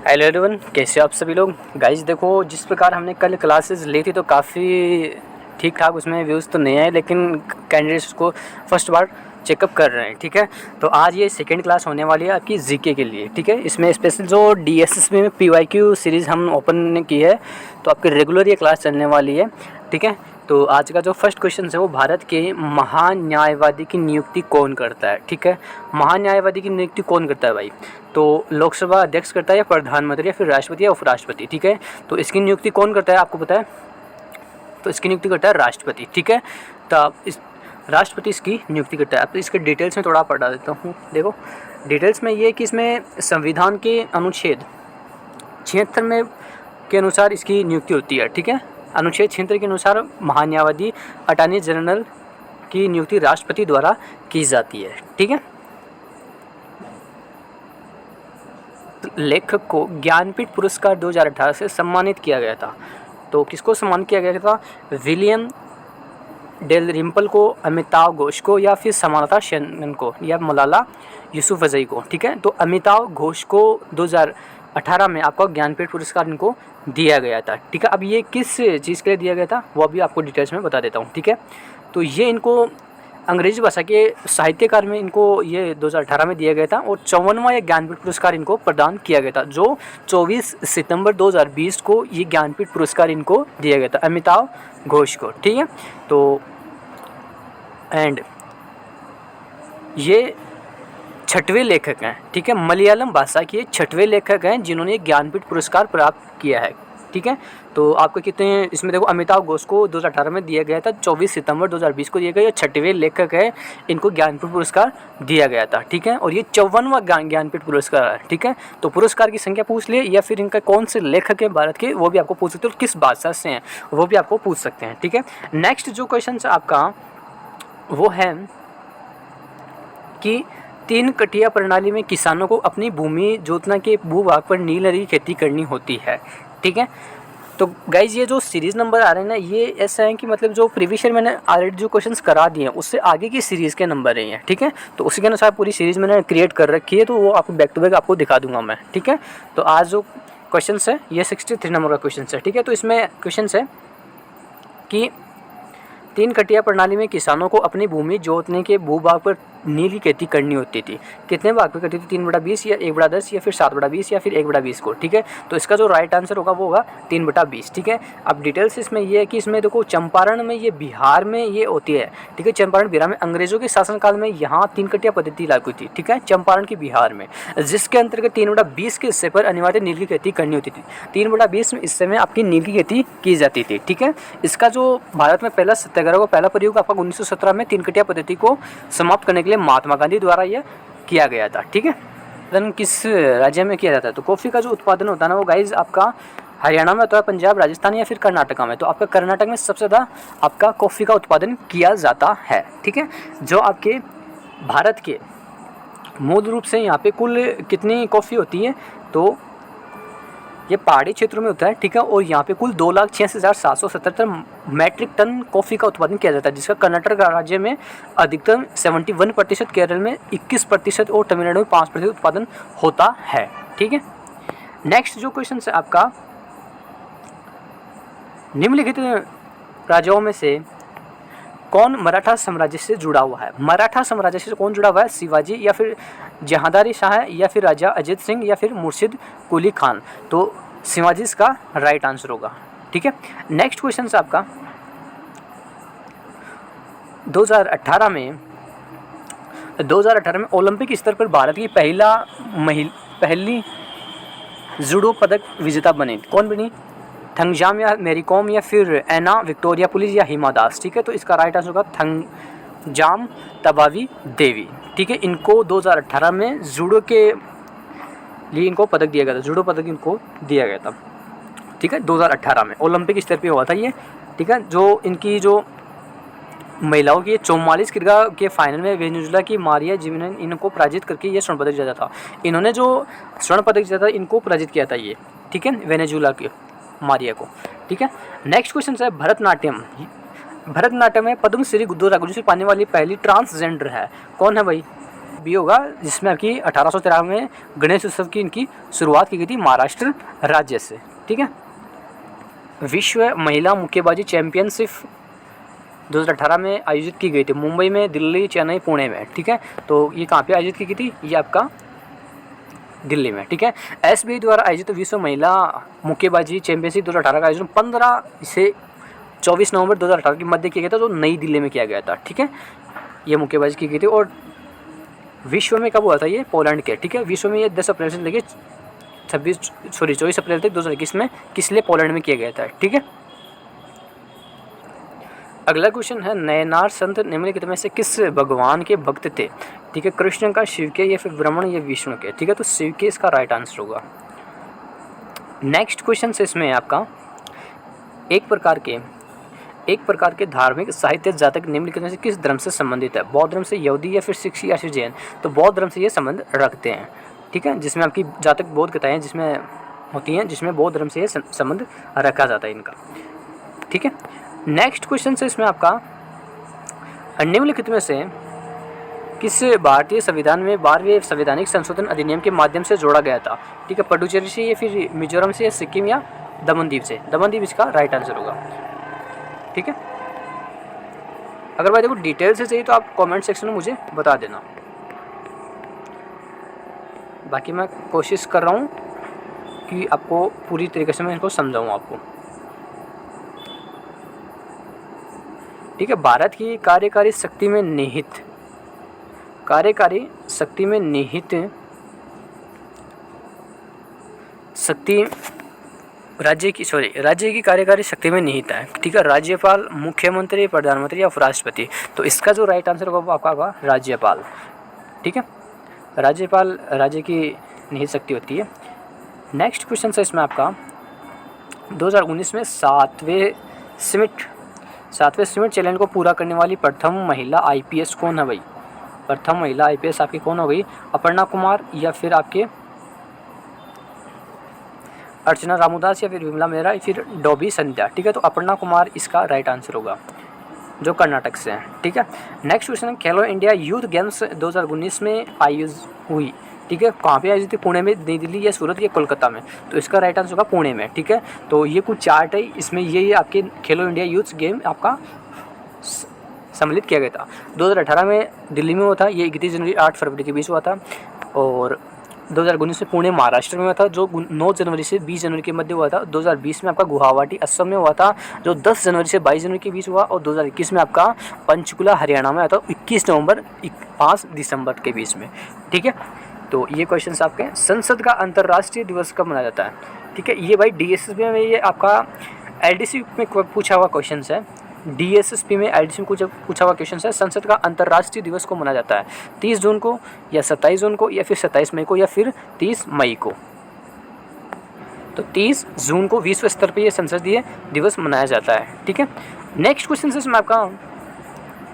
Hello everyone, कैसे हो आप सभी लोग। गाइस देखो, जिस प्रकार हमने कल क्लासेस ली थी तो काफ़ी ठीक ठाक उसमें व्यूज़ तो नहीं आए, लेकिन कैंडिडेट्स को फर्स्ट बार चेकअप कर रहे हैं। ठीक है, तो आज ये सेकंड क्लास होने वाली है आपकी जीके के लिए। ठीक है, इसमें स्पेशल जो डीएसएसबी में पीवाईक्यू सीरीज़ हम ओपन की है, तो आपकी रेगुलर ये क्लास चलने वाली है। ठीक है, तो आज का जो फर्स्ट क्वेश्चन है वो भारत के महान्यायवादी की नियुक्ति कौन करता है। ठीक है, महान्यायवादी की नियुक्ति कौन करता है भाई? तो लोकसभा अध्यक्ष करता है, या प्रधानमंत्री, या फिर राष्ट्रपति या उपराष्ट्रपति। ठीक है, तो इसकी नियुक्ति कौन करता है आपको पता है? तो इसकी नियुक्ति करता है राष्ट्रपति। ठीक है, तो इस राष्ट्रपति इसकी नियुक्ति करता है। अब इसके डिटेल्स में थोड़ा पढ़ा देता हूँ। देखो, डिटेल्स में ये कि इसमें संविधान के अनुच्छेद 76 में के अनुसार इसकी नियुक्ति होती है। ठीक है, अनुच्छेद 76 के अनुसार महान्यायवादी अटॉर्नी जनरल की नियुक्ति राष्ट्रपति द्वारा की जाती है। ठीक है, लेखक को ज्ञानपीठ पुरस्कार 2018 से सम्मानित किया गया था। तो किसको सम्मानित किया गया था? विलियम डेलरिम्पल को, अमिताभ घोष को, या फिर समानता सेन को, या मलाला यूसुफजई को। ठीक है, तो अमिताभ घोष को 2018 में आपको ज्ञानपीठ पुरस्कार इनको दिया गया था। ठीक है, अब ये किस चीज़ के लिए दिया गया था वो अभी आपको डिटेल्स में बता देता हूँ। ठीक है, तो ये इनको अंग्रेजी भाषा के साहित्यकार में इनको ये 2018 में दिया गया था, और 54वां ये ज्ञानपीठ पुरस्कार इनको प्रदान किया गया था, जो 24 सितंबर 2020 को ये ज्ञानपीठ पुरस्कार इनको दिया गया था, अमिताभ घोष को। ठीक है, तो एंड ये 6वें लेखक हैं। ठीक है, मलयालम भाषा के 6वें लेखक हैं जिन्होंने ज्ञानपीठ पुरस्कार प्राप्त किया है। ठीक है, तो आपको कितने इसमें देखो, अमिताभ घोष को 2018 में दिया गया था, 24 सितंबर 2020 को दिया गया। 6वें लेखक है, इनको ज्ञानपीठ पुरस्कार दिया गया था। ठीक है, और ये 54वां ज्ञानपीठ पुरस्कार है। ठीक है, तो पुरस्कार की संख्या पूछ लिए, या फिर इनका कौन से लेखक है भारत के वो भी आपको पूछ सकते हो, और किस भाषा से हैं वो भी आपको पूछ सकते हैं। ठीक है, नेक्स्ट जो क्वेश्चन आपका वो है कि 3 कटिया प्रणाली में किसानों को अपनी भूमि जोतना के भूभाग पर नीलहरी की खेती करनी होती है। ठीक है, तो गाइज ये जो सीरीज़ नंबर आ रहे हैं ना, ये ऐसा है कि मतलब जो प्रीवियस ईयर मैंने ऑलरेडी जो क्वेश्चंस करा दिए हैं उससे आगे की सीरीज़ के नंबर हैं। ठीक है, तो उसी के अनुसार पूरी सीरीज़ मैंने क्रिएट कर रखी है, तो वो आपको बैक टू बैक आपको दिखा दूंगा मैं। ठीक है, तो आज जो क्वेश्चन है ये 63 नंबर का क्वेश्चन है। ठीक है, तो इसमें क्वेश्चन है कि 3 कटिया प्रणाली में किसानों को अपनी भूमि जोतने के भूभाग पर नील की खेती करनी होती थी। कितने भाग पर करती थी? 3/20 या 1/10 या फिर 7/20 या फिर 1/20 को। ठीक है, तो इसका जो राइट आंसर होगा वो होगा 3/20। ठीक है, अब डिटेल्स इसमें ये है कि इसमें देखो, चंपारण में ये बिहार में ये होती है। ठीक है, चंपारण बिहार में अंग्रेजों के शासनकाल में यहाँ 3 कटिया पद्धति लागू थी। ठीक है, चंपारण की बिहार में, जिसके अंतर्गत 3/20 के हिस्से पर अनिवार्य नील की खेती करनी होती थी। 3/20 में हिस्से में आपकी नील की खेती की जाती थी। ठीक है, इसका जो भारत में पहला सत्याग्रह का पहला प्रयोग आपका 1917 में 3 कटिया पद्धति को समाप्त करने के लिए महात्मा गांधी द्वारा यह किया गया था। ठीक है, उत्पादन किस राज्य में किया जाता है? तो कॉफ़ी का जो उत्पादन होता है ना वो गाइज आपका हरियाणा में होता है, पंजाब, राजस्थान या फिर कर्नाटका में। तो आपका कर्नाटक में सबसे ज़्यादा आपका कॉफ़ी का उत्पादन किया जाता है। ठीक है, जो आपके भारत के मूल रूप से यहाँ पे कुल कितनी कॉफ़ी होती है? तो ये पहाड़ी क्षेत्रों में होता है। ठीक है, और यहाँ पे कुल 2,86,777 मैट्रिक टन कॉफ़ी का उत्पादन किया जाता है, जिसका कर्नाटक राज्य में अधिकतम 71%, केरल में 21% और तमिलनाडु में 5% उत्पादन होता है। ठीक है, नेक्स्ट जो क्वेश्चन है आपका, निम्नलिखित राजाओं में से कौन मराठा साम्राज्य से जुड़ा हुआ है? मराठा साम्राज्य से कौन जुड़ा हुआ है? शिवाजी, या फिर जहांदारी शाह, या फिर राजा अजित सिंह, या फिर मुर्शिद कुली खान। तो शिवाजी इसका राइट आंसर होगा। ठीक है, नेक्स्ट क्वेश्चन है आपका 2018 में ओलंपिक स्तर पर भारत की पहली जूडो पदक विजेता बनी। कौन बनी? थंगजाम, या मैरी कॉम, या फिर एना विक्टोरिया पुलिस, या हिमा दास। ठीक है, तो इसका राइट आंसर होगा थंगजाम तबावी देवी। ठीक है, इनको 2018 में जूडो के लिए इनको पदक दिया गया था, जूडो पदक इनको दिया गया था। ठीक है, 2018 में ओलंपिक स्तर पे हुआ था ये। ठीक है, जो इनकी जो महिलाओं की 44 क्रीड़ा के फाइनल में वेनेजुएला की मारिया जिमेनेज इनको पराजित करके ये स्वर्ण पदक जीता था। इन्होंने जो स्वर्ण पदक जीता था इनको पराजित किया था ये। ठीक है, वेनेजुएला के मारिया को। ठीक है, नेक्स्ट क्वेश्चन है भरतनाट्यम। भरतनाट्यम में पद्मश्री 2019 पाने वाली पहली ट्रांसजेंडर है। कौन है भाई? बी होगा, जिसमें आपकी 1893 में गणेश उत्सव की इनकी शुरुआत की गई थी महाराष्ट्र राज्य से। ठीक है। विश्व महिला मुक्केबाजी चैंपियनशिप 2018 में आयोजित की गई थी मुंबई में, दिल्ली, चेन्नई, पुणे में। ठीक है। तो ये कहाँ पे आयोजित की गई थी? ये आपका दिल्ली में। ठीक है। एसबीआई द्वारा आयोजित विश्व महिला मुक्केबाजी चैंपियनशिप 2018 का आयोजन 15 से 24 नवंबर 2018 के मध्य किया गया था, जो नई दिल्ली में किया गया था। ठीक है। ये मुक्केबाजी की गई थी। और विश्व में कब हुआ था? ये पोलैंड के। ठीक है। विश्व में ये 10 अप्रैल से लेकर 24 अप्रैल तक 2021 में किस लिए पोलैंड में किया गया था। ठीक है। अगला क्वेश्चन है, नयनार संत निम्नलिखित में से किस भगवान के भक्त थे? ठीक है। कृष्ण का, शिव के, या फिर ब्रह्मण या विष्णु के? ठीक है। तो शिव के इसका राइट आंसर होगा। नेक्स्ट क्वेश्चन से इसमें आपका एक प्रकार के धार्मिक साहित्य जातक निम्नलिखित में से किस धर्म से संबंधित है? बौद्ध धर्म से, यहूदी, या फिर सिख, या फिर जैन? तो बौद्ध धर्म से ये संबंध रखते हैं। ठीक है। जिसमें आपकी जातक बौद्ध कथाएं जिसमें होती हैं, जिसमें बौद्ध धर्म से ये संबंध रखा जाता है इनका। ठीक है। नेक्स्ट क्वेश्चन से इसमें आपका निम्नलिखित में से किस भारतीय संविधान में 12वें संवैधानिक संशोधन अधिनियम के माध्यम से जोड़ा गया था? ठीक है। पुडुचेरी से, या फिर मिजोरम से, या सिक्किम, या दमनदीप से? दमनदीप इसका राइट आंसर होगा। ठीक है। अगर भाई देखो डिटेल से चाहिए तो आप कमेंट सेक्शन में मुझे बता देना। बाकी मैं कोशिश कर रहा हूँ कि आपको पूरी तरीके से मैं इनको समझाऊँ आपको। ठीक है। भारत की कार्यकारी शक्ति में निहित शक्ति राज्य की कार्यकारी शक्ति में निहित है। ठीक है। राज्यपाल, मुख्यमंत्री, प्रधानमंत्री या उपराष्ट्रपति? तो इसका जो राइट आंसर होगा वो आपका होगा राज्यपाल। ठीक है। राज्यपाल राज्य की निहित शक्ति होती है। नेक्स्ट क्वेश्चन है इसमें आपका 2019 में 7वें स्मिथ चैलेंज को पूरा करने वाली प्रथम महिला आईपीएस कौन है भाई? प्रथम महिला आईपीएस आपकी कौन हो गई? अपर्णा कुमार, या फिर आपके अर्चना रामदास, या फिर विमला मेहरा, या फिर डॉबी संध्या? ठीक है। तो अपर्णा कुमार इसका राइट आंसर होगा, जो कर्नाटक से हैं। ठीक है। नेक्स्ट क्वेश्चन है, खेलो इंडिया यूथ गेम्स 2019 में आयोजित हुई। ठीक है। कहाँ पे आयोजित थी? पुणे में, नई दिल्ली, या सूरत, या कोलकाता में? तो इसका राइट आंसर होगा पुणे में। ठीक है। तो ये कुछ चार्ट है, इसमें ये आपके खेलो इंडिया यूथ गेम आपका सम्मिलित किया गया था। 2018 में दिल्ली में हुआ था, ये 31 जनवरी 8 फरवरी के बीच हुआ था। और 2019 में पुणे महाराष्ट्र में हुआ था, जो 9 जनवरी से 20 जनवरी के मध्य हुआ था। 2020 में आपका गुवाहाटी असम में हुआ था, जो 10 जनवरी से 22 जनवरी के बीच हुआ। और 2021 में आपका पंचकुला हरियाणा में आया था, 21 नवंबर 5 दिसंबर के बीच में। ठीक है। तो ये क्वेश्चन आपके संसद का अंतर्राष्ट्रीय दिवस कब मनाया जाता है? ठीक है। ये भाई डीएसएसपी में ये आपका एलडीसी में पूछा हुआ क्वेश्चन है। डीएसएसपी में एलडीसी में पूछा हुआ क्वेश्चन है, संसद का अंतर्राष्ट्रीय दिवस को मनाया जाता है 30 जून को, या 27 जून को, या फिर 27 मई को, या फिर 30 मई को? तो 30 जून को विश्व स्तर पर यह संसदीय दिवस मनाया जाता है। ठीक है। नेक्स्ट क्वेश्चन है इसमें आपका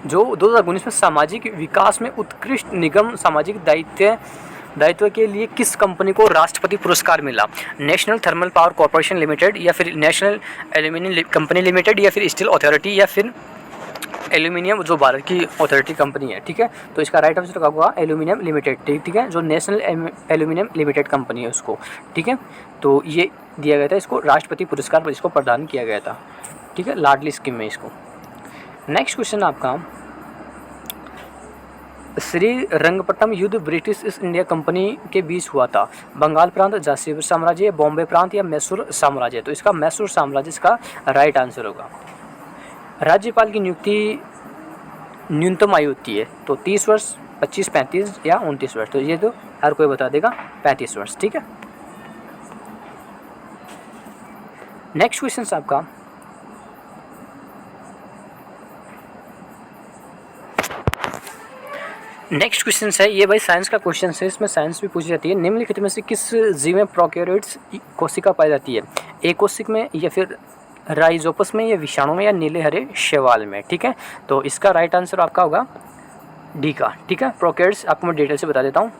जो 2019 में सामाजिक विकास में उत्कृष्ट निगम सामाजिक दायित्व के लिए किस कंपनी को राष्ट्रपति पुरस्कार मिला? National thermal power corporation limited, या फिर नेशनल एल्यूमिनियम कंपनी लिमिटेड, या फिर स्टील अथॉरिटी, या फिर एल्यूमिनियम जो भारत की अथॉरिटी कंपनी है। ठीक है। तो इसका राइट आंसर होगा एल्यूमिनियम लिमिटेड। ठीक है। जो नेशनल एल्यूमिनियम लिमिटेड कंपनी है उसको। ठीक है। तो ये दिया गया था, इसको राष्ट्रपति पुरस्कार पर इसको प्रदान किया गया था। ठीक है। लाडली स्कीम में इसको। नेक्स्ट क्वेश्चन आपका श्री रंगपट्टम युद्ध ब्रिटिश ईस्ट इंडिया कंपनी के बीच हुआ था। बंगाल प्रांत, जासीपुर साम्राज्य, बॉम्बे प्रांत, या मैसूर साम्राज्य? तो इसका मैसूर साम्राज्य इसका राइट आंसर होगा। राज्यपाल की नियुक्ति न्यूनतम आयु होती है, तो 30 वर्ष, 25, 35 या 29 वर्ष? तो ये तो हर कोई बता देगा 35 वर्ष। ठीक है। नेक्स्ट क्वेश्चन आपका नेक्स्ट क्वेश्चन है, ये भाई साइंस का क्वेश्चन है, इसमें साइंस भी पूछी जाती है। निम्नलिखित में से किस जीव में प्रोकैरियोट्स कोशिका पाई जाती है? एक कोशिक में, या फिर राइजोपस में, या विषाणु में, या नीले हरे शैवाल में? ठीक है। तो इसका राइट आंसर आपका होगा डी का। ठीक है। प्रोकैरियोट्स आपको मैं डिटेल से बता देता हूँ।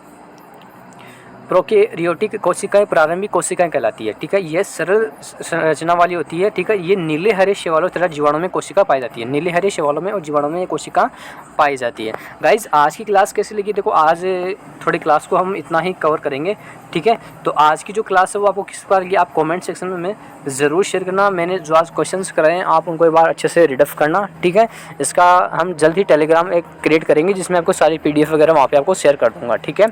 प्रोकैरियोटिक कोशिकाएं प्रारंभिक कोशिकाएं कहलाती है। ठीक है, ये सरल संरचना वाली होती है। ठीक है, ये नीले हरे शैवालों तथा जीवाणु में कोशिका पाई जाती है। नीले हरे शैवालों में और जीवाणु में कोशिका पाई जाती है। गाइज आज की क्लास कैसी लगी? देखो आज थोड़ी क्लास को हम इतना ही कवर करेंगे। ठीक है, तो आज की जो क्लास है वो आपको किस प्रकार लगी आप कमेंट सेक्शन में ज़रूर शेयर करना। मैंने जो आज क्वेश्चंस कराए हैं आप उनको एक बार अच्छे से रीड करना। ठीक है, इसका हम जल्द ही टेलीग्राम एक क्रिएट करेंगे जिसमें आपको सारी PDF वगैरह वहाँ पे आपको शेयर कर दूँगा। ठीक है,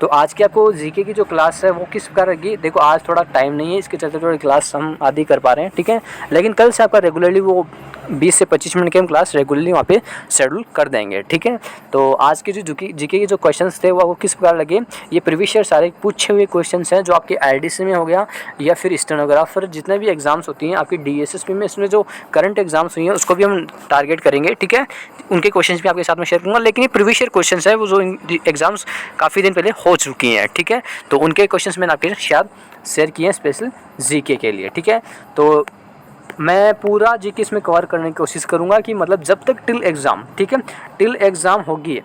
तो आज की आपको जीके की जो क्लास है वो किस प्रकार लगी? देखो आज थोड़ा टाइम नहीं है, इसके चलते थोड़ी क्लास हम आधी कर पा रहे हैं। ठीक है, लेकिन कल से आपका रेगुलरली वो 20 से 25 मिनट की हम क्लास रेगुलरली वहाँ पे शेड्यूल कर देंगे। ठीक है, तो आज के जो जीके के जो क्वेश्चंस थे वो आपको किस प्रकार लगे? ये प्रीवियस ईयर सारे पूछे हुए क्वेश्चंस हैं जो आपके IDC में हो गया या फिर स्टेनोग्राफर जितने भी एग्जाम्स होती हैं आपकी DSSP में, इसमें जो करंट एग्जाम्स हुई हैं उसको भी हम टारगेट करेंगे। ठीक है, उनके क्वेश्चंस भी आपके साथ में शेयर करूँगा, लेकिन ये प्रीवियस ईयर क्वेश्चंस है वो जो एग्जाम्स काफ़ी दिन पहले हो चुकी हैं। ठीक है, तो उनके क्वेश्चंस मैंने आपके साथ शेयर किए हैं स्पेशल जीके के लिए। ठीक है, तो मैं पूरा जीके इसमें कवर करने की कोशिश करूँगा कि मतलब जब तक टिल एग्ज़ाम, ठीक है, टिल एग्ज़ाम होगी,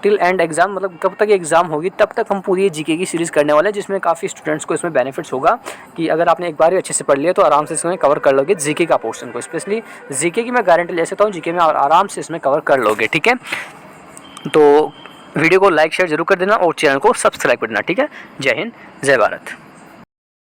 टिल एंड एग्ज़ाम मतलब कब तक एग्ज़ाम होगी तब तक हम पूरी जीके की सीरीज़ करने वाले हैं, जिसमें काफ़ी स्टूडेंट्स को इसमें बेनिफिट्स होगा कि अगर आपने एक बार ही अच्छे से पढ़ लिया तो आराम से इसमें कवर कर लोगे जीके का पोर्शन को। स्पेशली जीके की मैं गारंटी ले सकता हूँ, जीके में आराम से इसमें कवर कर लोगे। ठीक है, तो वीडियो को लाइक शेयर जरूर कर देना और चैनल को सब्सक्राइब कर देना। ठीक है, जय हिंद, जय भारत।